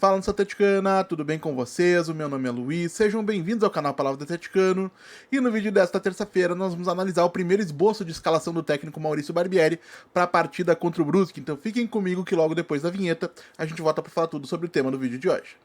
Fala, nação atleticana, tudo bem com vocês? O meu nome é Luiz, sejam bem-vindos ao canal Palavra do Atleticano. E no vídeo desta terça-feira nós vamos analisar o primeiro esboço de escalação do técnico Maurício Barbieri para a partida contra o Brusque. Então fiquem comigo que logo depois da vinheta a gente volta para falar tudo sobre o tema do vídeo de hoje.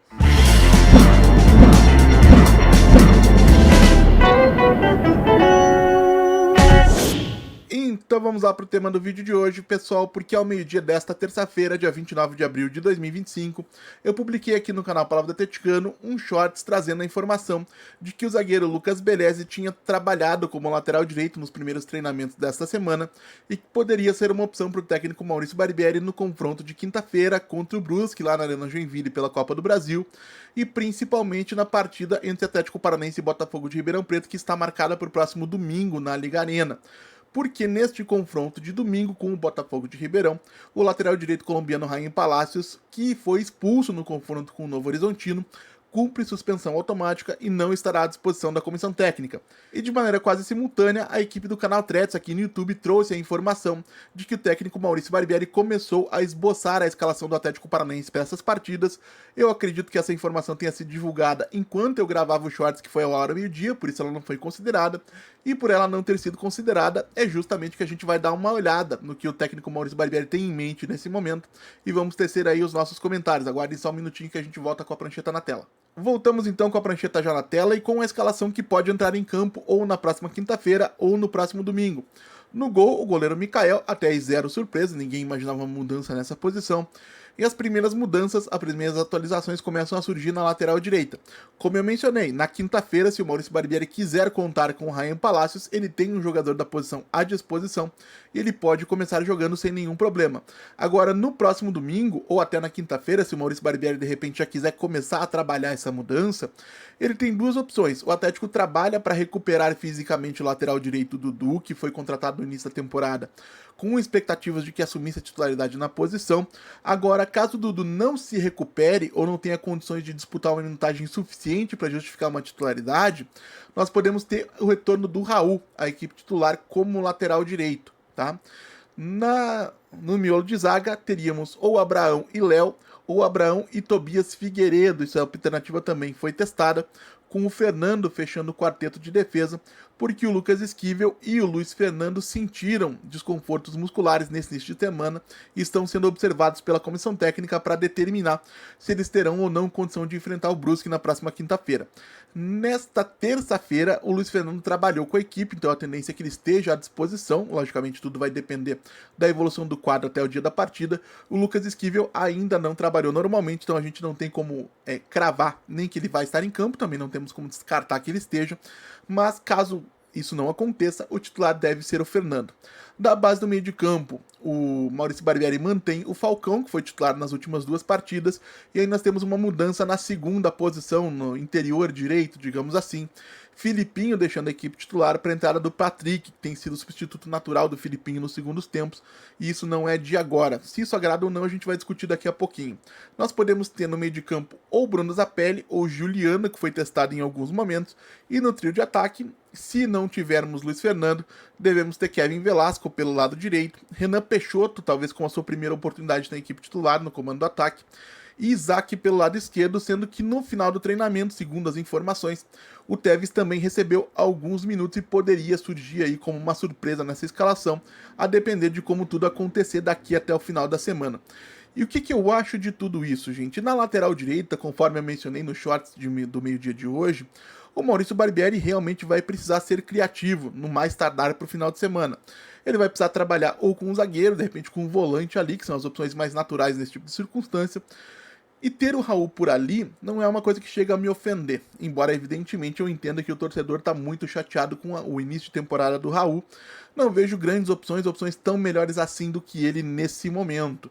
Então vamos lá para o tema do vídeo de hoje, pessoal, porque ao meio-dia desta terça-feira, dia 29 de abril de 2025, eu publiquei aqui no canal Palavra do Atleticano um shorts trazendo a informação de que o zagueiro Lucas Belezi tinha trabalhado como lateral direito nos primeiros treinamentos desta semana e que poderia ser uma opção para o técnico Maurício Barbieri no confronto de quinta-feira contra o Brusque, lá na Arena Joinville pela Copa do Brasil, e principalmente na partida entre Atlético Paranaense e Botafogo de Ribeirão Preto, que está marcada para o próximo domingo na Liga Arena. Porque neste confronto de domingo com o Botafogo de Ribeirão, o lateral direito colombiano Raim Palacios, que foi expulso no confronto com o Novo Horizontino, cumpre suspensão automática e não estará à disposição da comissão técnica. E de maneira quase simultânea, a equipe do canal Threads aqui no YouTube trouxe a informação de que o técnico Maurício Barbieri começou a esboçar a escalação do Atlético Paranaense para essas partidas. Eu acredito que essa informação tenha sido divulgada enquanto eu gravava o shorts, que foi ao hora meio-dia, por isso ela não foi considerada. E por ela não ter sido considerada, é justamente que a gente vai dar uma olhada no que o técnico Maurício Barbieri tem em mente nesse momento e vamos tecer aí os nossos comentários. Aguardem só um minutinho que a gente volta com a prancheta na tela. Voltamos então com a prancheta já na tela e com a escalação que pode entrar em campo ou na próxima quinta-feira ou no próximo domingo. No gol, o goleiro Mikael, até aí zero surpresa, ninguém imaginava uma mudança nessa posição. E as primeiras mudanças, as primeiras atualizações começam a surgir na lateral direita. Como eu mencionei, na quinta-feira, se o Maurício Barbieri quiser contar com o Raim Palacios, ele tem um jogador da posição à disposição e ele pode começar jogando sem nenhum problema. Agora, no próximo domingo, ou até na quinta-feira, se o Maurício Barbieri de repente já quiser começar a trabalhar essa mudança, ele tem duas opções. O Atlético trabalha para recuperar fisicamente o lateral direito Dudu, que foi contratado no início da temporada, com expectativas de que assumisse a titularidade na posição. Agora, caso o Dudu não se recupere ou não tenha condições de disputar uma minutagem suficiente para justificar uma titularidade, nós podemos ter o retorno do Raul, a equipe titular, como lateral direito, tá? No miolo de zaga, teríamos ou Abraão e Léo, ou Abraão e Tobias Figueiredo. Essa alternativa também foi testada, com o Fernando fechando o quarteto de defesa, porque o Lucas Esquivel e o Luiz Fernando sentiram desconfortos musculares nesse início de semana e estão sendo observados pela comissão técnica para determinar se eles terão ou não condição de enfrentar o Brusque na próxima quinta-feira. Nesta terça-feira, o Luiz Fernando trabalhou com a equipe, então a tendência é que ele esteja à disposição. Logicamente, tudo vai depender da evolução do quadro até o dia da partida. O Lucas Esquivel ainda não trabalhou normalmente, então a gente não tem como cravar nem que ele vai estar em campo, também não temos como descartar que ele esteja, mas caso isso não aconteça, o titular deve ser o Fernando. Da base do meio de campo, o Maurício Barbieri mantém o Falcão, que foi titular nas últimas duas partidas, e aí nós temos uma mudança na segunda posição, no interior direito, digamos assim. Filipinho deixando a equipe titular para a entrada do Patrick, que tem sido o substituto natural do Filipinho nos segundos tempos, e isso não é de agora. Se isso agrada ou não, a gente vai discutir daqui a pouquinho. Nós podemos ter no meio de campo ou Bruno Zapelli ou Juliano, que foi testado em alguns momentos, e no trio de ataque, se não tivermos Luiz Fernando, devemos ter Kevin Velasco pelo lado direito, Renan Peixoto, talvez com a sua primeira oportunidade na equipe titular no comando do ataque, e Isaac pelo lado esquerdo, sendo que no final do treinamento, segundo as informações, o Tevez também recebeu alguns minutos e poderia surgir aí como uma surpresa nessa escalação, a depender de como tudo acontecer daqui até o final da semana. E o que eu acho de tudo isso, gente? Na lateral direita, conforme eu mencionei no shorts do meio-dia de hoje, o Maurício Barbieri realmente vai precisar ser criativo, no mais tardar para o final de semana. Ele vai precisar trabalhar ou com um zagueiro, de repente com um volante ali, que são as opções mais naturais nesse tipo de circunstância. E ter o Raul por ali não é uma coisa que chega a me ofender, embora evidentemente eu entenda que o torcedor está muito chateado com o início de temporada do Raul. Não vejo grandes opções tão melhores assim do que ele nesse momento.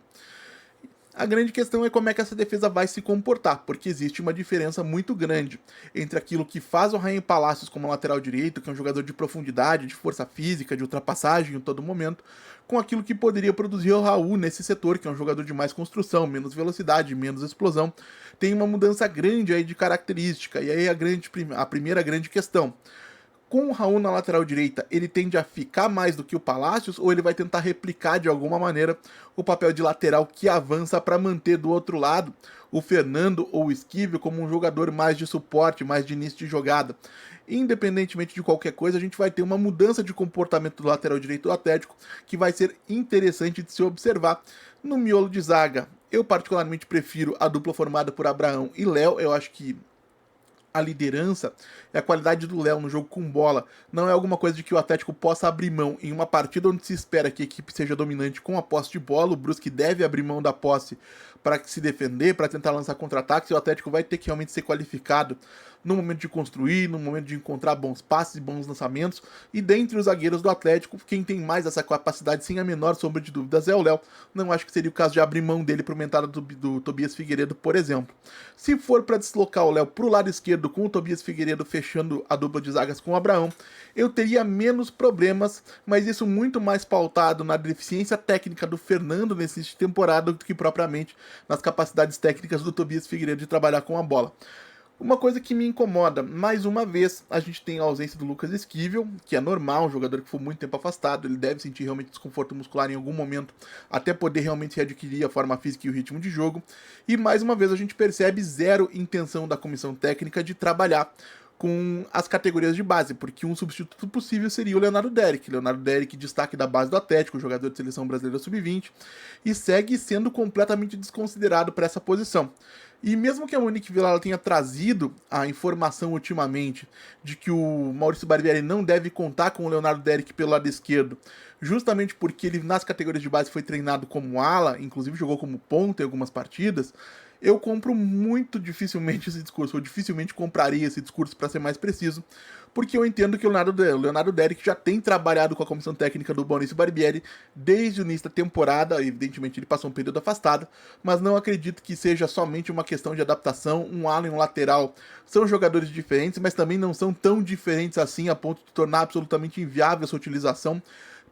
A grande questão é como é que essa defesa vai se comportar, porque existe uma diferença muito grande entre aquilo que faz o Raim Palacios como lateral direito, que é um jogador de profundidade, de força física, de ultrapassagem em todo momento, com aquilo que poderia produzir o Raul nesse setor, que é um jogador de mais construção, menos velocidade, menos explosão. Tem uma mudança grande aí de característica, e aí a primeira grande questão. Com o Raul na lateral direita, ele tende a ficar mais do que o Palacios ou ele vai tentar replicar de alguma maneira o papel de lateral que avança para manter do outro lado o Fernando ou o Esquivel como um jogador mais de suporte, mais de início de jogada? Independentemente de qualquer coisa, a gente vai ter uma mudança de comportamento do lateral direito do Atlético que vai ser interessante de se observar. No miolo de zaga, eu particularmente prefiro a dupla formada por Abraão e Léo. Eu acho que a liderança e a qualidade do Léo no jogo com bola não é alguma coisa de que o Atlético possa abrir mão em uma partida onde se espera que a equipe seja dominante com a posse de bola. O Brusque deve abrir mão da posse para se defender, para tentar lançar contra-ataques, e o Atlético vai ter que realmente ser qualificado no momento de construir, no momento de encontrar bons passes e bons lançamentos. E dentre os zagueiros do Atlético, quem tem mais essa capacidade, sem a menor sombra de dúvidas, é o Léo. Não acho que seria o caso de abrir mão dele para o mentada do Tobias Figueiredo, por exemplo. Se for para deslocar o Léo para o lado esquerdo, com o Tobias Figueiredo fechando a dupla de zagas com o Abraão, eu teria menos problemas, mas isso muito mais pautado na deficiência técnica do Fernando nesse temporada do que propriamente nas capacidades técnicas do Tobias Figueiredo de trabalhar com a bola. Uma coisa que me incomoda, mais uma vez, a gente tem a ausência do Lucas Esquivel, que é normal, um jogador que foi muito tempo afastado, ele deve sentir realmente desconforto muscular em algum momento, até poder realmente readquirir a forma física e o ritmo de jogo. E mais uma vez a gente percebe zero intenção da comissão técnica de trabalhar com as categorias de base, porque um substituto possível seria o Leonardo Derrick. Leonardo Derrick, destaque da base do Atlético, jogador de seleção brasileira sub-20, e segue sendo completamente desconsiderado para essa posição. E mesmo que a Monique Villar tenha trazido a informação ultimamente de que o Maurício Barbieri não deve contar com o Leonardo Derrick pelo lado esquerdo, justamente porque ele nas categorias de base foi treinado como ala, inclusive jogou como ponta em algumas partidas, eu compro muito dificilmente esse discurso, ou dificilmente compraria esse discurso, para ser mais preciso, porque eu entendo que o Leonardo Derrick já tem trabalhado com a comissão técnica do Maurício Barbieri desde o início da temporada. Evidentemente ele passou um período afastado, mas não acredito que seja somente uma questão de adaptação. Um ala e um lateral são jogadores diferentes, mas também não são tão diferentes assim a ponto de tornar absolutamente inviável essa utilização,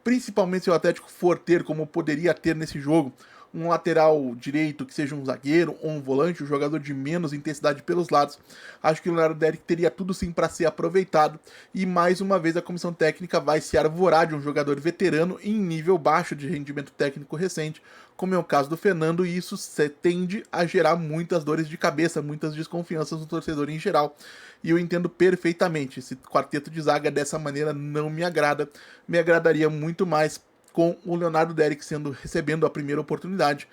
principalmente se o Atlético for ter, como poderia ter nesse jogo, um lateral direito que seja um zagueiro ou um volante, um jogador de menos intensidade pelos lados. Acho que o Leonardo Derrick teria tudo sim para ser aproveitado, e mais uma vez a comissão técnica vai se arvorar de um jogador veterano em nível baixo de rendimento técnico recente, como é o caso do Fernando, e isso tende a gerar muitas dores de cabeça, muitas desconfianças no torcedor em geral. E eu entendo perfeitamente, esse quarteto de zaga dessa maneira não me agrada, me agradaria muito mais com o Leonardo Derrick recebendo a primeira oportunidade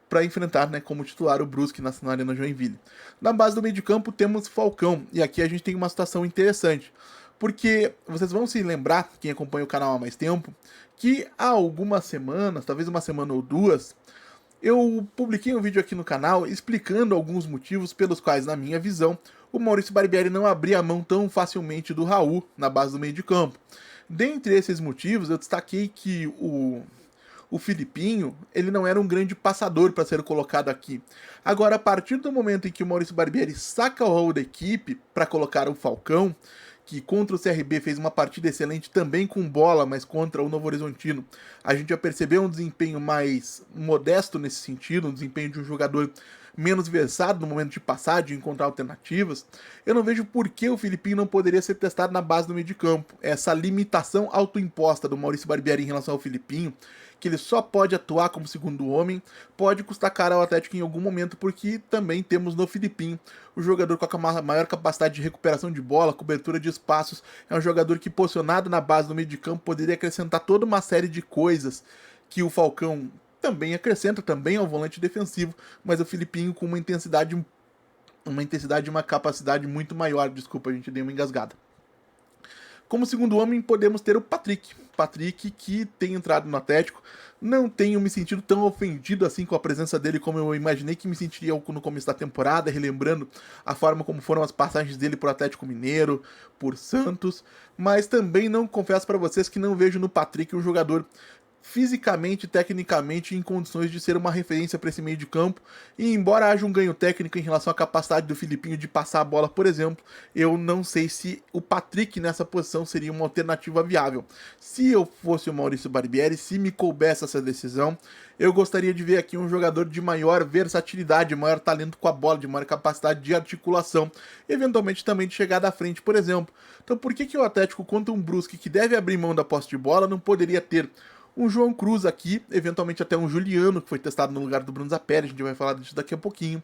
para enfrentar, né, como titular o Brusque na Arena Joinville. Na base do meio de campo temos Falcão, e aqui a gente tem uma situação interessante, porque vocês vão se lembrar, quem acompanha o canal há mais tempo, que há algumas semanas, talvez uma semana ou duas, eu publiquei um vídeo aqui no canal explicando alguns motivos pelos quais, na minha visão, o Maurício Barbieri não abria a mão tão facilmente do Raul na base do meio de campo. Dentre esses motivos, eu destaquei que o Filipinho, ele não era um grande passador para ser colocado aqui. Agora, a partir do momento em que o Maurício Barbieri saca o Raul da equipe para colocar o Falcão, que contra o CRB fez uma partida excelente também com bola, mas contra o Novo Horizontino, a gente já percebeu um desempenho mais modesto nesse sentido, um desempenho de um jogador menos versado no momento de passar, de encontrar alternativas. Eu não vejo por que o Filipinho não poderia ser testado na base do meio de campo. Essa limitação autoimposta do Maurício Barbieri em relação ao Filipinho, que ele só pode atuar como segundo homem, pode custar caro ao Atlético em algum momento, porque também temos no Filipinho o jogador com a maior capacidade de recuperação de bola, cobertura de espaços. É um jogador que, posicionado na base do meio de campo, poderia acrescentar toda uma série de coisas que o Falcão também acrescenta, também é um volante defensivo, mas o Filipinho com uma intensidade e uma capacidade muito maior. Desculpa, a gente deu uma engasgada. Como segundo homem, podemos ter o Patrick. Patrick, que tem entrado no Atlético. Não tenho me sentido tão ofendido assim com a presença dele como eu imaginei que me sentiria no começo da temporada, relembrando a forma como foram as passagens dele por Atlético Mineiro, por Santos. Mas também não confesso para vocês que não vejo no Patrick um jogador fisicamente e tecnicamente em condições de ser uma referência para esse meio de campo. E embora haja um ganho técnico em relação à capacidade do Filipinho de passar a bola, por exemplo, eu não sei se o Patrick nessa posição seria uma alternativa viável. Se eu fosse o Maurício Barbieri, se me coubesse essa decisão, eu gostaria de ver aqui um jogador de maior versatilidade, maior talento com a bola, de maior capacidade de articulação, eventualmente também de chegada à frente, por exemplo. Então por que o Atlético contra um Brusque que deve abrir mão da posse de bola não poderia ter um João Cruz aqui, eventualmente até um Juliano, que foi testado no lugar do Bruno Zapelli, a gente vai falar disso daqui a pouquinho.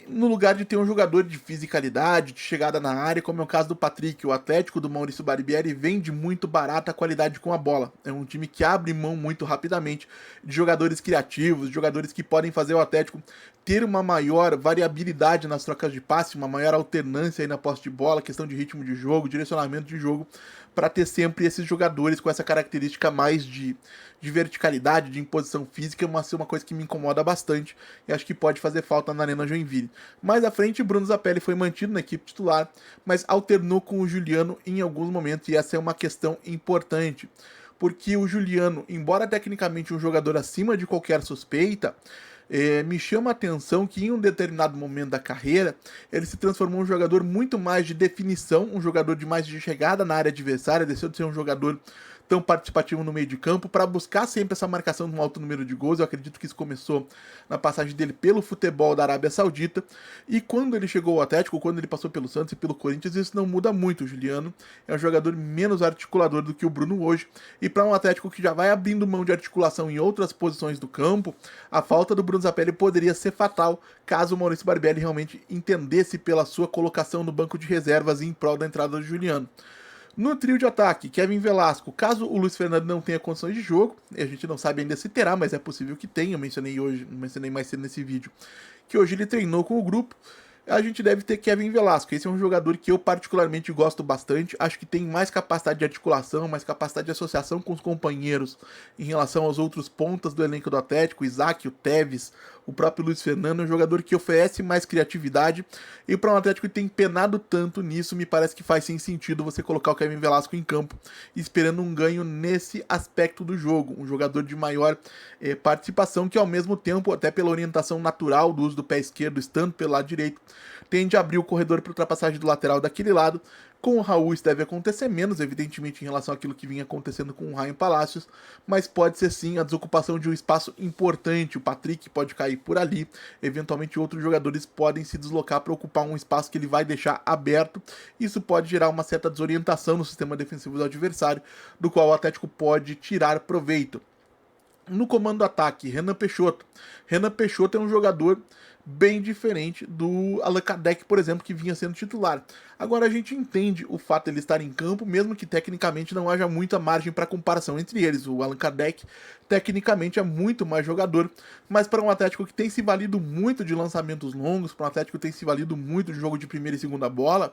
No lugar de ter um jogador de fisicalidade, de chegada na área, como é o caso do Patrick. O Atlético do Maurício Barbieri vende muito barata a qualidade com a bola. É um time que abre mão muito rapidamente de jogadores criativos, de jogadores que podem fazer o Atlético ter uma maior variabilidade nas trocas de passe, uma maior alternância aí na posse de bola, questão de ritmo de jogo, direcionamento de jogo, para ter sempre esses jogadores com essa característica mais de verticalidade, de imposição física, uma coisa que me incomoda bastante e acho que pode fazer falta na Arena Joinville. Mais à frente, Bruno Zapelli foi mantido na equipe titular, mas alternou com o Juliano em alguns momentos, e essa é uma questão importante, porque o Juliano, embora tecnicamente um jogador acima de qualquer suspeita, me chama a atenção que em um determinado momento da carreira ele se transformou em um jogador muito mais de definição, um jogador de mais de chegada na área adversária, deixou de ser um jogador tão participativo no meio de campo, para buscar sempre essa marcação de um alto número de gols. Eu acredito que isso começou na passagem dele pelo futebol da Arábia Saudita, e quando ele chegou ao Atlético, quando ele passou pelo Santos e pelo Corinthians, isso não muda muito. O Juliano é um jogador menos articulador do que o Bruno hoje, e para um Atlético que já vai abrindo mão de articulação em outras posições do campo, a falta do Bruno Zapelli poderia ser fatal caso o Maurício Barbieri realmente entendesse pela sua colocação no banco de reservas em prol da entrada do Juliano. No trio de ataque, Kevin Velasco, caso o Luiz Fernando não tenha condições de jogo, a gente não sabe ainda se terá, mas é possível que tenha, eu mencionei mais cedo nesse vídeo, que hoje ele treinou com o grupo, a gente deve ter Kevin Velasco. Esse é um jogador que eu particularmente gosto bastante, acho que tem mais capacidade de articulação, mais capacidade de associação com os companheiros em relação aos outros pontas do elenco do Atlético, o Isaac, o Tevez, o próprio Luiz Fernando. É um jogador que oferece mais criatividade, e para um Atlético que tem penado tanto nisso, me parece que faz sim sentido você colocar o Kevin Velasco em campo, esperando um ganho nesse aspecto do jogo, um jogador de maior participação, que ao mesmo tempo, até pela orientação natural do uso do pé esquerdo, estando pelo lado direito, tende a abrir o corredor para ultrapassagem do lateral daquele lado. Com o Raul isso deve acontecer menos, evidentemente, em relação àquilo que vinha acontecendo com o Ryan Palacios, mas pode ser sim a desocupação de um espaço importante. O Patrick pode cair por ali, eventualmente outros jogadores podem se deslocar para ocupar um espaço que ele vai deixar aberto. Isso pode gerar uma certa desorientação no sistema defensivo do adversário, do qual o Atlético pode tirar proveito. No comando do ataque, Renan Peixoto. Renan Peixoto é um jogador bem diferente do Allan Kardec, por exemplo, que vinha sendo titular. Agora a gente entende o fato de ele estar em campo, mesmo que tecnicamente não haja muita margem para comparação entre eles. O Allan Kardec tecnicamente é muito mais jogador, mas para um Atlético que tem se valido muito de lançamentos longos, para um Atlético que tem se valido muito de jogo de primeira e segunda bola,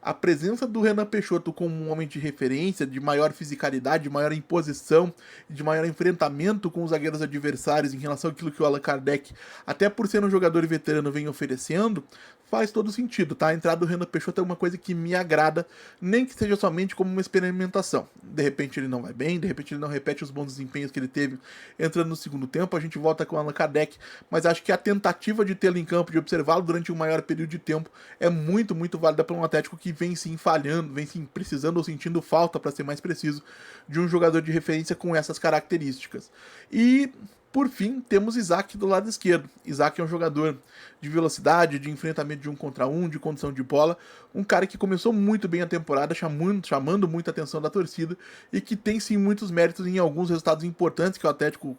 a presença do Renan Peixoto como um homem de referência, de maior fisicalidade, de maior imposição, de maior enfrentamento com os zagueiros adversários em relação àquilo que o Allan Kardec, até por ser um jogador veterano, vem oferecendo, faz todo sentido, tá? A entrada do Renan Peixoto é uma coisa que me agrada, nem que seja somente como uma experimentação. De repente ele não vai bem, de repente ele não repete os bons desempenhos que ele teve entrando no segundo tempo, a gente volta com o Allan Kardec, mas acho que a tentativa de tê-lo em campo, de observá-lo durante um maior período de tempo, é muito, muito válida para um Atlético que vem sim falhando, vem sim precisando ou sentindo falta, para ser mais preciso, de um jogador de referência com essas características. E por fim, temos Isaac do lado esquerdo. Isaac é um jogador de velocidade, de enfrentamento de um contra um, de condição de bola. Um cara que começou muito bem a temporada, chamando muita atenção da torcida, e que tem sim muitos méritos em alguns resultados importantes que o Atlético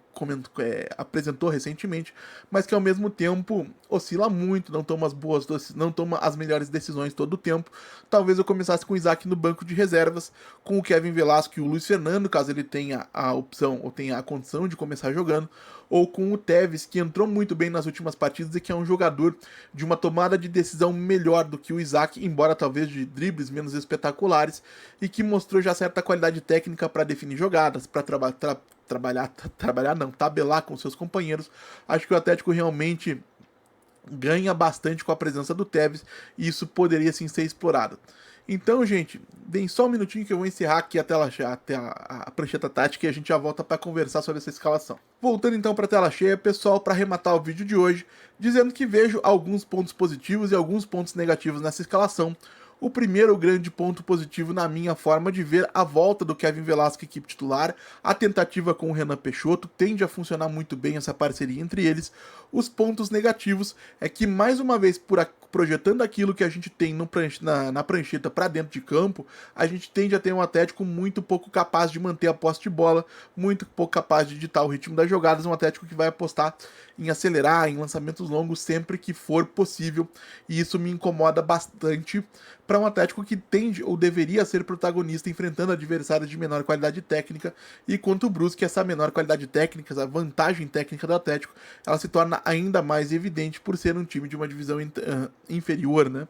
apresentou recentemente, mas que ao mesmo tempo oscila muito, não toma as melhores decisões todo o tempo. Talvez eu começasse com o Isaac no banco de reservas, com o Kevin Velasco e o Luiz Fernando, caso ele tenha a opção ou tenha a condição de começar jogando, ou com o Tevez, que entrou muito bem nas últimas partidas e que é um jogador de uma tomada de decisão melhor do que o Isaac, embora talvez de dribles menos espetaculares, e que mostrou já certa qualidade técnica para definir jogadas, para tabelar com seus companheiros. Acho que o Atlético realmente ganha bastante com a presença do Tevez, e isso poderia sim ser explorado. Então, gente, deem só um minutinho que eu vou encerrar aqui a prancheta tática, e a gente já volta para conversar sobre essa escalação. Voltando então para a tela cheia, pessoal, para arrematar o vídeo de hoje, dizendo que vejo alguns pontos positivos e alguns pontos negativos nessa escalação. O primeiro grande ponto positivo na minha forma de ver a volta do Kevin Velasquez, equipe titular, a tentativa com o Renan Peixoto, tende a funcionar muito bem essa parceria entre eles. Os pontos negativos é que, mais uma vez, projetando aquilo que a gente tem na prancheta para dentro de campo, a gente tende a ter um Atlético muito pouco capaz de manter a posse de bola, muito pouco capaz de ditar o ritmo das jogadas, um Atlético que vai apostar em acelerar, em lançamentos longos sempre que for possível, e isso me incomoda bastante para um Atlético que tende ou deveria ser protagonista enfrentando adversários de menor qualidade técnica, e quanto o Brusque, essa menor qualidade técnica, essa vantagem técnica do Atlético, ela se torna ainda mais evidente por ser um time de uma divisão inferior, né?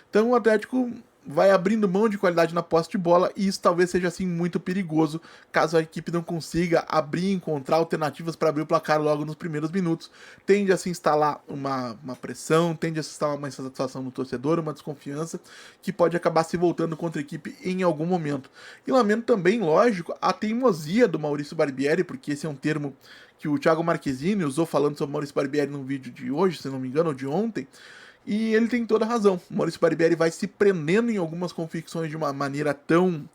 Então o Atlético vai abrindo mão de qualidade na posse de bola, e isso talvez seja assim muito perigoso caso a equipe não consiga abrir e encontrar alternativas para abrir o placar logo nos primeiros minutos. Tende a se instalar uma pressão, tende a se instalar uma insatisfação no torcedor, uma desconfiança que pode acabar se voltando contra a equipe em algum momento. E lamento também, lógico, a teimosia do Maurício Barbieri, porque esse é um termo que o Thiago Marquezine usou falando sobre o Maurício Barbieri num vídeo de hoje, se não me engano, ou de ontem. E ele tem toda a razão. O Maurício Barbieri vai se prendendo em algumas convicções de uma maneira tão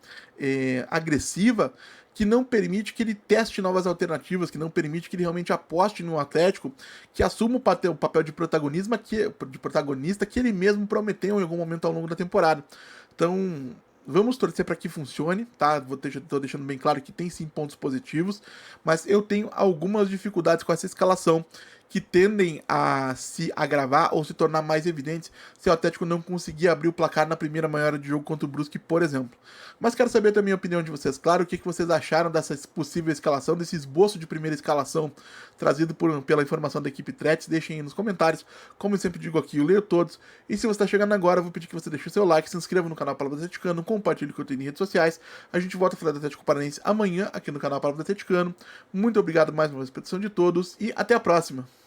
agressiva que não permite que ele teste novas alternativas, que não permite que ele realmente aposte no Atlético, que assuma o papel de protagonista que ele mesmo prometeu em algum momento ao longo da temporada. Então, vamos torcer para que funcione, tá? Tô deixando bem claro que tem sim pontos positivos, mas eu tenho algumas dificuldades com essa escalação que tendem a se agravar ou se tornar mais evidentes se o Atlético não conseguir abrir o placar na primeira meia hora de jogo contra o Brusque, por exemplo. Mas quero saber também a opinião de vocês, claro, o que vocês acharam dessa possível escalação, desse esboço de primeira escalação trazido pela informação da equipe Tretes. Deixem aí nos comentários, como eu sempre digo aqui, eu leio todos. E se você está chegando agora, eu vou pedir que você deixe o seu like, se inscreva no canal Palavra do Atleticano, compartilhe o conteúdo em redes sociais. A gente volta a falar do Atlético Paranaense amanhã aqui no canal Palavra do Atleticano. Muito obrigado mais uma vez pela atenção de todos e até a próxima!